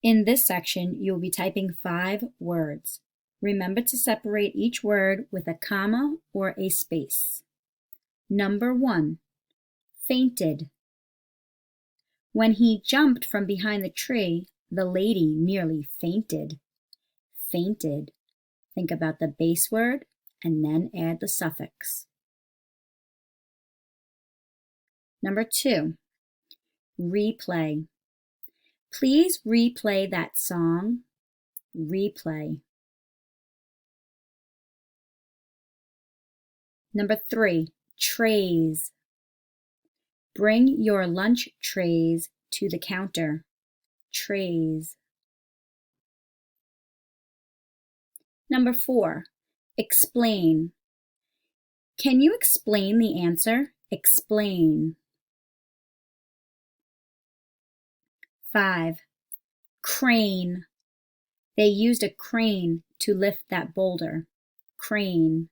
In this section, you will be typing 5 words. Remember to separate each word with a comma or a space. Number 1, fainted. When he jumped from behind the tree, the lady nearly fainted. Fainted. Think about the base word and then add the suffix. Number 2, replay. Please replay that song. Replay. Number 3, trays. Bring your lunch trays to the counter. Trays. Number 4, explain. Can you explain the answer? Explain. 5, crane. They used a crane to lift that boulder. Crane.